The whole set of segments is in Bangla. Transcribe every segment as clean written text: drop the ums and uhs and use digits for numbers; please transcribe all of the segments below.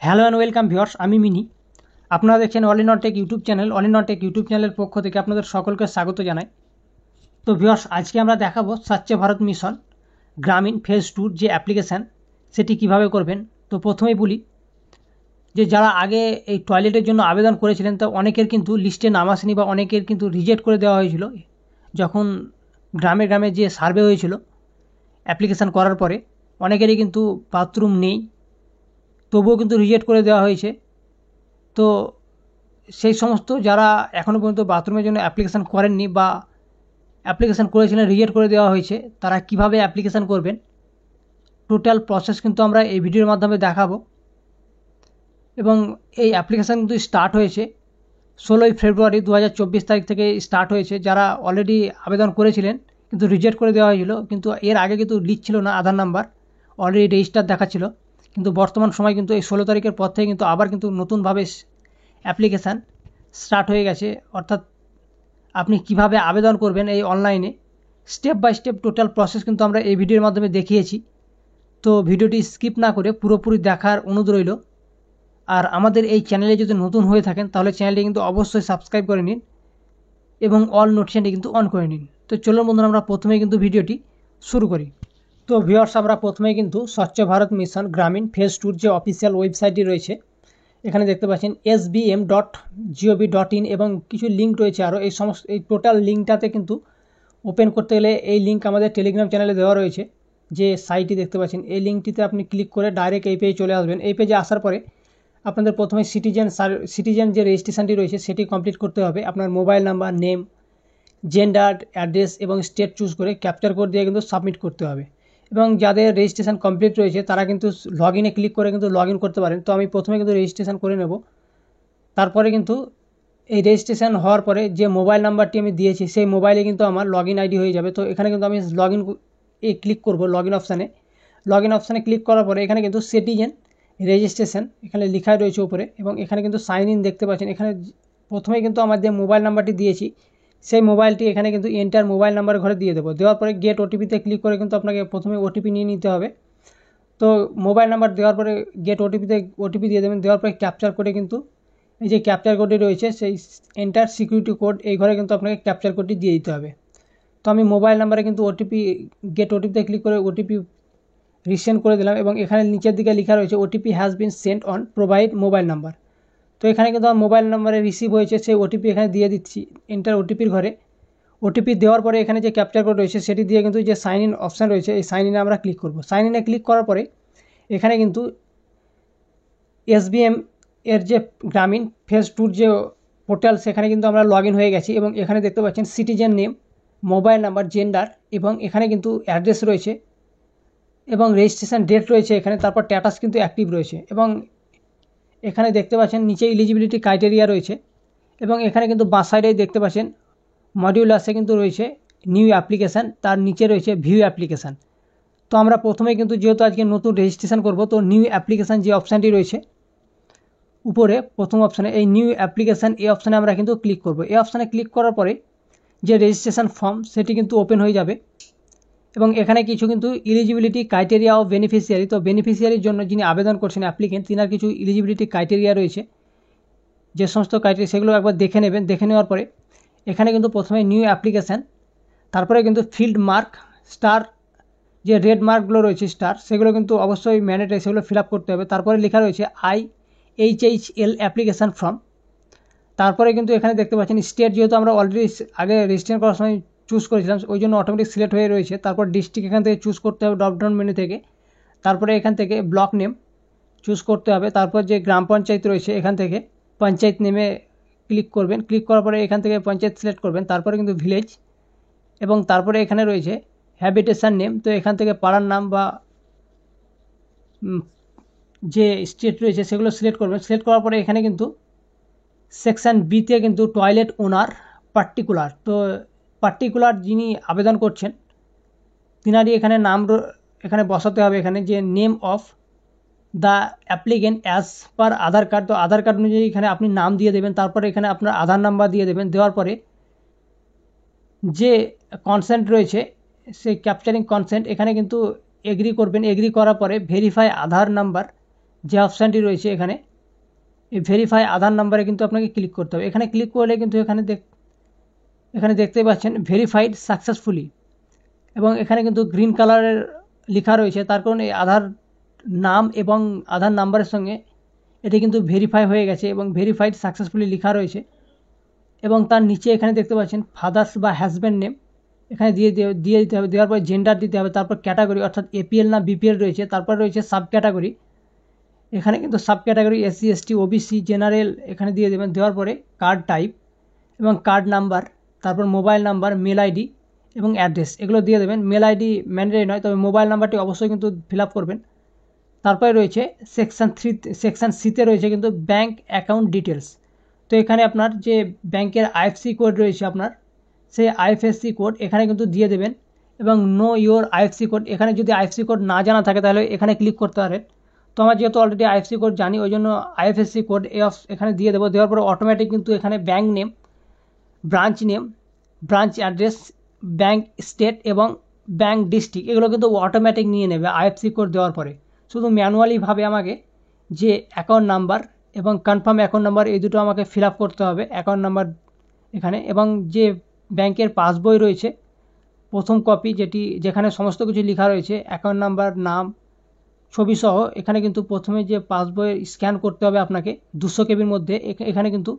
হ্যালো অ্যান্ড ওয়েলকাম ভিউয়ার্স, আমি মিনি। আপনারা দেখছেন all in all take YouTube channel. All in all take YouTube চ্যানেলের পক্ষ থেকে আপনাদের সকলকে স্বাগত জানাই। তো ভিউয়ার্স, আজকে আমরা দেখাবো স্বচ্ছ ভারত মিশন গ্রামীণ ফেজ 2 যে অ্যাপ্লিকেশান সেটি কিভাবে করবেন। তো প্রথমেই বলি যে যারা আগে এই টয়লেটের জন্য আবেদন করেছিলেন তো অনেকের কিন্তু লিস্টে নাম আসেনি বা অনেকের কিন্তু রিজেক্ট করে দেওয়া হয়েছিল যখন গ্রামে গ্রামে যে সার্ভে হয়েছিল অ্যাপ্লিকেশান করার পরে। অনেকেরই কিন্তু বাথরুম নেই, তবুও কিন্তু রিজেক্ট করে দেওয়া হয়েছে। তো সেই সমস্ত যারা এখনও পর্যন্ত বাথরুমের জন্য অ্যাপ্লিকেশান করেননি বা অ্যাপ্লিকেশান করেছিলেন রিজেক্ট করে দেওয়া হয়েছে, তারা কিভাবে অ্যাপ্লিকেশান করবেন টোটাল প্রসেস কিন্তু আমরা এই ভিডিওর মাধ্যমে দেখাবো। এবং এই অ্যাপ্লিকেশান কিন্তু স্টার্ট হয়েছে 16ই ফেব্রুয়ারি 2024 তারিখ থেকে স্টার্ট হয়েছে। যারা অলরেডি আবেদন করেছিলেন কিন্তু রিজেক্ট করে দেওয়া হয়েছিল, কিন্তু এর আগে কিন্তু লিস্ট ছিল না, আধার নাম্বার অলরেডি রেজিস্টার দেখাচ্ছিল। কিন্তু বর্তমান সময় কিন্তু এই 16 তারিখের পর থেকে কিন্তু আবার কিন্তু নতুনভাবে অ্যাপ্লিকেশান স্টার্ট হয়ে গেছে। অর্থাৎ আপনি কিভাবে আবেদন করবেন এই অনলাইনে step by step total process কিন্তু আমরা এই ভিডিওর মাধ্যমে দেখিয়েছি। তো ভিডিওটি স্কিপ না করে পুরোপুরি দেখার অনুরোধ রইল। আর আমাদের এই চ্যানেলে যদি নতুন হয়ে থাকেন তাহলে চ্যানেলটি কিন্তু অবশ্যই সাবস্ক্রাইব করে নিন এবং অল নোটিফিকেশনটি কিন্তু অন করে নিন। তো চলুন বন্ধুরা, আমরা প্রথমেই কিন্তু ভিডিওটি শুরু করি। তো ভিউয়ার্স, আমরা প্রথমেই কিন্তু স্বচ্ছ ভারত মিশন গ্রামীণ ফেজ 2 যে অফিসিয়াল ওয়েবসাইটটি রয়েছে এখানে দেখতে পাচ্ছেন sbm.gov.in এবং কিছু লিঙ্ক রয়েছে আরও। এই সমস্ত এই টোটাল লিঙ্কটাতে কিন্তু ওপেন করতে গেলে এই লিঙ্ক আমাদের টেলিগ্রাম চ্যানেলে দেওয়া রয়েছে। যে সাইটটি দেখতে পাচ্ছেন এই লিঙ্কটিতে আপনি ক্লিক করে ডাইরেক্ট এই পেজে চলে আসবেন। এই পেজে আসার পরে আপনাদের প্রথমে সিটিজেন যে রেজিস্ট্রেশনটি রয়েছে সেটি কমপ্লিট করতে হবে। আপনার mobile number, name, gender, address এবং স্টেট চুজ করে ক্যাপচার কোড দিয়ে কিন্তু সাবমিট করতে হবে। এবং যাদের রেজিস্ট্রেশন কমপ্লিট রয়েছে তারা কিন্তু লগ ইনে ক্লিক করে কিন্তু লগ ইন করতে পারেন। তো আমি প্রথমে কিন্তু রেজিস্ট্রেশন করে নেব। তারপরে কিন্তু এই রেজিস্ট্রেশন হওয়ার পরে যে মোবাইল নাম্বারটি আমি দিয়েছি সেই মোবাইলে কিন্তু আমার লগ ইন আইডি হয়ে যাবে। তো এখানে কিন্তু আমি লগ ইন ক্লিক করব। লগ ইন অপশানে ক্লিক করার পরে এখানে কিন্তু সিটিজেন রেজিস্ট্রেশন এখানে লেখা রয়েছে উপরে, এবং এখানে কিন্তু সাইন ইন দেখতে পাচ্ছেন। এখানে প্রথমে কিন্তু আমার যে মোবাইল নাম্বারটি দিয়েছি সেই মোবাইলটি এখানে কিন্তু এন্টার মোবাইল নাম্বার ঘরে দিয়ে দেবো। দেওয়ার পরে গেট ওটিপিতে ক্লিক করে কিন্তু আপনাকে প্রথমে ওটিপি নিয়ে নিতে হবে। তো মোবাইল নাম্বার দেওয়ার পরে গেট ওটিপি দিয়ে দেবেন। দেওয়ার পরে ক্যাপচার কোডে কিন্তু এই যে ক্যাপচার কোডটি রয়েছে সেই এন্টার সিকিউরিটি কোড এই ঘরে কিন্তু আপনাকে ক্যাপচার কোডটি দিয়ে দিতে হবে। তো আমি মোবাইল নাম্বারে কিন্তু গেট ওটিপিতে ক্লিক করে ওটিপি রিসেন্ড করে দিলাম, এবং এখানে নিচের দিকে লেখা রয়েছে OTP has been sent on provide mobile number. তো এখানে কিন্তু আমার মোবাইল নাম্বারে রিসিভ হয়েছে, সেই ওটিপি এখানে দিয়ে দিচ্ছি এন্টার ওটিপির ঘরে। ওটিপি দেওয়ার পরে এখানে যে ক্যাপচার কোড রয়েছে সেটি দিয়ে কিন্তু যে সাইন ইন অপশান রয়েছে এই সাইন ইনে আমরা ক্লিক করব। সাইন ইনে ক্লিক করার পরে এখানে কিন্তু এসবিএম এর যে গ্রামীণ ফেজ 2 যে পোর্টাল সেখানে কিন্তু আমরা লগ ইন হয়ে গেছি। এবং এখানে দেখতে পাচ্ছেন citizen name, mobile number, gender, এবং এখানে কিন্তু অ্যাড্রেস রয়েছে এবং রেজিস্ট্রেশন ডেট রয়েছে এখানে। তারপর স্ট্যাটাস কিন্তু অ্যাক্টিভ রয়েছে, এবং এখানে দেখতে পাচ্ছেন নিচে এলিজিবিলিটি ক্রাইটেরিয়া রয়েছে। এবং এখানে কিন্তু বাঁ সাইডেই দেখতে পাচ্ছেন মডিউলাসে কিন্তু রয়েছে নিউ অ্যাপ্লিকেশান, তার নিচে রয়েছে ভিউ অ্যাপ্লিকেশান। তো আমরা প্রথমে কিন্তু যেহেতু আজকে নতুন রেজিস্ট্রেশন করব, তো নিউ অ্যাপ্লিকেশান যে অপশানটি রয়েছে উপরে প্রথম অপশানে এই নিউ অ্যাপ্লিকেশান এই অপশানে আমরা কিন্তু ক্লিক করব। এই অপশানে ক্লিক করার পরে যে রেজিস্ট্রেশন ফর্ম সেটি কিন্তু ওপেন হয়ে যাবে। এবং এখানে কিছু কিন্তু এলিজিবিলিটি ক্রাইটেরিয়া ও বেনিফিশিয়ারি, তো বেনিফিশিয়ারির জন্য যিনি আবেদন করছেন অ্যাপ্লিকেন্ট তিনার কিছু এলিজিবিলিটি ক্রাইটেরিয়া রয়েছে। যে সমস্ত ক্রাইটেরিয়া সেগুলো একবার দেখে নেবেন। দেখে নেওয়ার পরে এখানে কিন্তু প্রথমে নিউ অ্যাপ্লিকেশান, তারপরে কিন্তু ফিল্ড মার্ক স্টার, যে রেড মার্কগুলো রয়েছে স্টার, সেগুলো কিন্তু অবশ্যই ম্যান্ডেটরি, সেগুলো ফিল আপ করতে হবে। তারপরে লেখা রয়েছে IHHL অ্যাপ্লিকেশান ফর্ম। তারপরে কিন্তু এখানে দেখতে পাচ্ছেন স্টেট, যেহেতু আমরা অলরেডি আগে রেজিস্ট্রেশন করার সময় চুজ করেছিলাম ওই জন্য অটোমেটিক সিলেক্ট হয়ে রয়েছে। তারপর ডিস্ট্রিক্ট এখান থেকে চুজ করতে হবে ড্রপডাউন মেনু থেকে। তারপরে এখান থেকে ব্লক নেম চুজ করতে হবে। তারপর যে গ্রাম পঞ্চায়েত রয়েছে এখান থেকে পঞ্চায়েত নেমে ক্লিক করবেন। ক্লিক করার পরে এখান থেকে পঞ্চায়েত সিলেক্ট করবেন। তারপরে কিন্তু ভিলেজ, এবং তারপরে এখানে রয়েছে হ্যাবিটেশন নেম। তো এখান থেকে পাড়ার নাম বা যে স্টেট রয়েছে সেগুলো সিলেক্ট করবেন। সিলেক্ট করার পরে এখানে কিন্তু সেকশান বিতে কিন্তু টয়লেট ওনার পার্টিকুলার, তো পার্টিকুলার যিনি আবেদন করছেন তিনারই এখানে নাম এখানে বসাতে হবে। এখানে যে name of the applicant as per Aadhaar card, তো আধার কার্ড অনুযায়ী এখানে আপনি নাম দিয়ে দেবেন। তারপরে এখানে আপনার আধার নাম্বার দিয়ে দেবেন। দেওয়ার পরে যে কনসেন্ট রয়েছে সেই ক্যাপচারিং কনসেন্ট এখানে কিন্তু এগ্রি করবেন। এগ্রি করার পরে ভেরিফাই আধার নাম্বার যে অপশানটি রয়েছে এখানে এই ভেরিফাই আধার নাম্বারে কিন্তু আপনাকে ক্লিক করতে হবে। এখানে ক্লিক করলে কিন্তু এখানে দেখতে পাচ্ছেন ভেরিফাইড সাকসেসফুলি, এবং এখানে কিন্তু গ্রিন কালারের লেখা রয়েছে, তার কারণ এই আধার নাম এবং আধার নাম্বারের সঙ্গে এটি কিন্তু ভেরিফাই হয়ে গেছে এবং ভেরিফাইড সাকসেসফুলি লেখা রয়েছে। এবং তার নিচে এখানে দেখতে পাচ্ছেন ফাদার্স বা হাজব্যান্ড নেম এখানে দিয়ে দিতে হবে। দেওয়ার পর জেন্ডার দিতে হবে, তারপর ক্যাটাগরি অর্থাৎ এপিএল না বিপিএল রয়েছে, তারপর রয়েছে সাব ক্যাটাগরি। এখানে কিন্তু sub category SC ST OBC general এখানে দিয়ে দেবেন। দেওয়ার পরে কার্ড টাইপ এবং কার্ড নাম্বার, তারপর মোবাইল নাম্বার, মেল আইডি এবং অ্যাড্রেস এগুলো দিয়ে দেবেন। মেল আইডি ম্যান্ডেটরি নয়, তবে মোবাইল নাম্বারটি অবশ্যই কিন্তু ফিল আপ করবেন। তারপরে রয়েছে সেকশন সিতে রয়েছে কিন্তু ব্যাঙ্ক অ্যাকাউন্ট ডিটেলস। তো এখানে আপনার যে ব্যাংকের আইএফসি কোড রয়েছে আপনার, সেই আইএফএসসি কোড এখানে কিন্তু দিয়ে দেবেন এবং নো ইওর আইএফসি কোড। এখানে যদি আইএফসি কোড না জানা থাকে তাহলে এখানে ক্লিক করতে পারেন। তো আমার যেহেতু অলরেডি আইএফসি কোড জানি, ওই জন্য আইএফএসসি কোড এখানে দিয়ে দেবো। দেওয়ার পরে অটোমেটিক কিন্তু এখানে bank name, branch address, bank state এবং ব্যাঙ্ক ডিস্ট্রিক্ট এগুলো কিন্তু অটোমেটিক নিয়ে নেবে আইএফসি কোড দেওয়ার পরে। শুধু ম্যানুয়ালিভাবে আমাকে যে অ্যাকাউন্ট নাম্বার এবং কনফার্ম অ্যাকাউন্ট নাম্বার এই দুটো আমাকে ফিল আপ করতে হবে অ্যাকাউন্ট নাম্বার এখানে, এবং যে ব্যাংকের পাসবই রয়েছে প্রথম কপি যেখানে সমস্ত কিছু লেখা রয়েছে অ্যাকাউন্ট নাম্বার, নাম, ছবি সহ, এখানে কিন্তু প্রথমে যে পাসবই স্ক্যান করতে হবে আপনাকে 200 কেবির মধ্যে। এখানে কিন্তু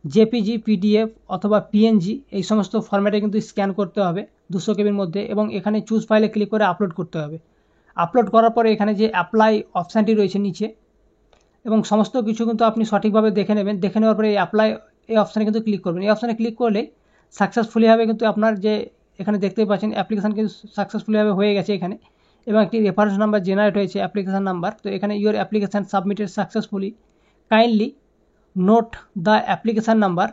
জেপিজি, পিডিএফ অথবা পিএনজি এই সমস্ত ফরম্যাটে কিন্তু স্ক্যান করতে হবে 200 কেবির মধ্যে, এবং এখানে চুজ ফাইলে ক্লিক করে আপলোড করতে হবে। আপলোড করার পরে এখানে যে অ্যাপ্লাই অপশানটি রয়েছে নিচে, এবং সমস্ত কিছু কিন্তু আপনি সঠিকভাবে দেখে নেবেন। দেখে নেওয়ার পরে এই অপশানে কিন্তু ক্লিক করবেন। এই অপশানে ক্লিক করলে সাকসেসফুলিভাবে কিন্তু আপনার যে এখানে দেখতেই পাচ্ছেন অ্যাপ্লিকেশান কিন্তু সাকসেসফুলিভাবে হয়ে গেছে এখানে, এবং একটি রেফারেন্স নাম্বার জেনারেট হয়েছে অ্যাপ্লিকেশান নাম্বার। তো এখানে your application submitted successfully, kindly note the application number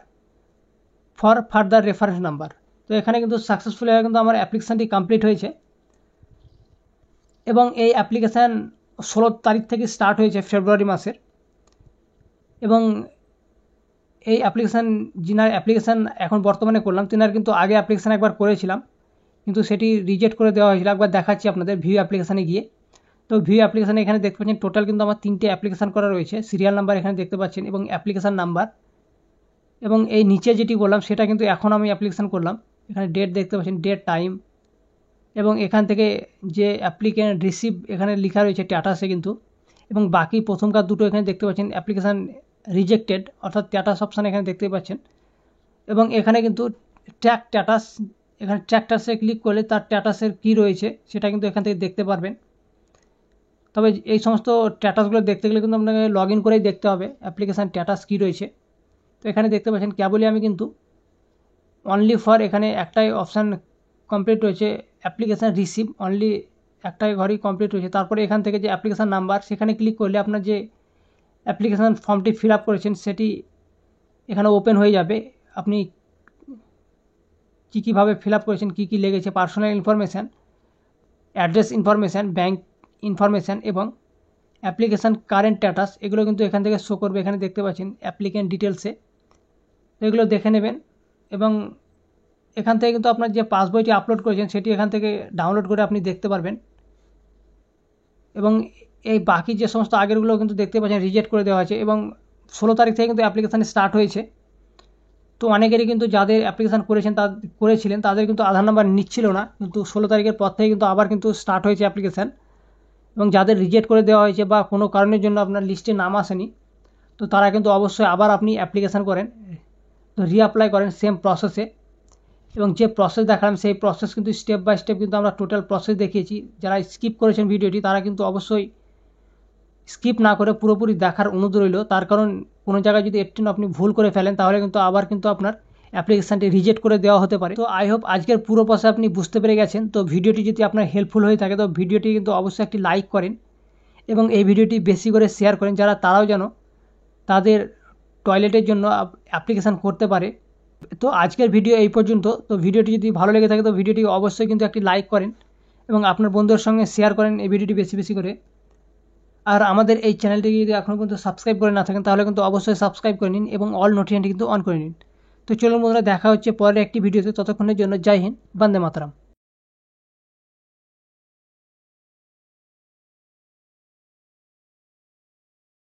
for further reference number. তো এখানে কিন্তু সাকসেসফুলিভাবে কিন্তু আমার অ্যাপ্লিকেশানটি কমপ্লিট হয়েছে, এবং এই অ্যাপ্লিকেশান 16 তারিখ থেকে স্টার্ট হয়েছে ফেব্রুয়ারি মাসের। এবং এই যিনার অ্যাপ্লিকেশান এখন বর্তমানে করলাম, তিনার কিন্তু আগে অ্যাপ্লিকেশান একবার করেছিলাম, কিন্তু সেটি রিজেক্ট করে দেওয়া হয়েছিল। একবার দেখাচ্ছি আপনাদের ভিউ অ্যাপ্লিকেশানে গিয়ে। তো ভিউ অ্যাপ্লিকেশানে এখানে দেখতে পাচ্ছেন টোটাল কিন্তু আমার 3টে অ্যাপ্লিকেশান করা রয়েছে। সিরিয়াল নাম্বার এখানে দেখতে পাচ্ছেন এবং অ্যাপ্লিকেশান নাম্বার, এবং এই নিচে যেটি বললাম সেটা কিন্তু এখন আমি অ্যাপ্লিকেশান করলাম। এখানে ডেট দেখতে পাচ্ছেন, ডেট, টাইম, এবং এখান থেকে যে অ্যাপ্লিকেন্ট রিসিভ এখানে লেখা রয়েছে স্ট্যাটাসে কিন্তু, এবং বাকি প্রথমকার দুটো এখানে দেখতে পাচ্ছেন অ্যাপ্লিকেশান রিজেক্টেড অর্থাৎ স্ট্যাটাস অপশান এখানে দেখতে পাচ্ছেন। এবং এখানে কিন্তু ট্র্যাক স্ট্যাটাস, এখানে ট্র্যাক স্ট্যাটাসে ক্লিক করলে তার স্ট্যাটাসের কী রয়েছে সেটা কিন্তু এখান থেকে দেখতে পারবেন। তবে এই সমস্ত স্ট্যাটাসগুলো দেখতে গেলে কিন্তু আপনাকে লগ ইন করেই দেখতে হবে অ্যাপ্লিকেশান স্ট্যাটাস কী রয়েছে। তো এখানে দেখতে পাচ্ছেন কেবলই আমি কিন্তু অনলি ফর এখানে একটাই অপশান কমপ্লিট রয়েছে, অ্যাপ্লিকেশান রিসিভ অনলি একটাই ঘরই কমপ্লিট রয়েছে। তারপরে এখান থেকে যে অ্যাপ্লিকেশান নাম্বার সেখানে ক্লিক করলে আপনার যে অ্যাপ্লিকেশান ফর্মটি ফিল আপ করেছেন সেটি এখানে ওপেন হয়ে যাবে। আপনি কীভাবে ফিল আপ করেছেন, কী লেগেছে, personal information, address information, bank information এবং অ্যাপ্লিকেশান কারেন্ট স্ট্যাটাস এগুলো কিন্তু এখান থেকে শো করবে। এখানে দেখতে পাচ্ছেন অ্যাপ্লিকেন্ট ডিটেলসে, তো এগুলো দেখে নেবেন। এবং এখান থেকে কিন্তু আপনার যে পাসবইটি আপলোড করেছেন সেটি এখান থেকে ডাউনলোড করে আপনি দেখতে পারবেন। এবং এই বাকি যে সমস্ত আগেরগুলো কিন্তু দেখতে পাচ্ছেন রিজেক্ট করে দেওয়া হয়েছে, এবং 16 তারিখ থেকে কিন্তু অ্যাপ্লিকেশান স্টার্ট হয়েছে। তো অনেকেরই কিন্তু যাদের অ্যাপ্লিকেশান করেছিলেন তাদের কিন্তু আধার নাম্বার নিচ্ছিল না, কিন্তু 16 তারিখের পর থেকে কিন্তু আবার কিন্তু স্টার্ট হয়েছে অ্যাপ্লিকেশান। এবং যাদের রিজেক্ট করে দেওয়া হয়েছে বা কোনো কারণের জন্য আপনার লিস্টে নাম আসেনি, তো তারা কিন্তু অবশ্যই আবার আপনি অ্যাপ্লিকেশান করেন, তো রিঅ্যাপ্লাই করেন সেম প্রসেসে। এবং যে প্রসেস দেখালাম সেই প্রসেস কিন্তু স্টেপ বাই স্টেপ কিন্তু আমরা টোটাল প্রসেস দেখিয়েছি। যারা স্কিপ করেছেন ভিডিওটি তারা কিন্তু অবশ্যই স্কিপ না করে পুরোপুরি দেখার অনুরোধ রইল, তার কারণ কোনো জায়গায় যদি একটু আপনি ভুল করে ফেলেন তাহলে কিন্তু আবার কিন্তু আপনার অ্যাপ্লিকেশানটি রিজেক্ট করে দেওয়া হতে পারে। তো আই হোপ আজকের পুরো প্রসেস আপনি বুঝতে পেরে গেছেন। তো ভিডিওটি যদি আপনার হেল্পফুল হয়ে থাকে তো ভিডিওটি কিন্তু অবশ্যই একটি লাইক করেন এবং এই ভিডিওটি বেশি করে শেয়ার করেন, তারাও যেন তাদের টয়লেটের জন্য অ্যাপ্লিকেশান করতে পারে। তো আজকের ভিডিও এই পর্যন্ত। তো ভিডিওটি যদি ভালো লেগে থাকে তো ভিডিওটি অবশ্যই কিন্তু একটি লাইক করেন এবং আপনার বন্ধুদের সঙ্গে শেয়ার করেন এই ভিডিওটি বেশি করে। আর আমাদের এই চ্যানেলটি যদি এখনও পর্যন্ত সাবস্ক্রাইব করে না থাকেন তাহলে কিন্তু অবশ্যই সাবস্ক্রাইব করে নিন এবং অল নোটিফিকেশনটি কিন্তু অন করে নিন। তো চলুন বন্ধুরা, দেখা হচ্ছে পরের একটি ভিডিওতে। ততক্ষণের জন্য জয় হিন্দ, বন্দে মাতরম।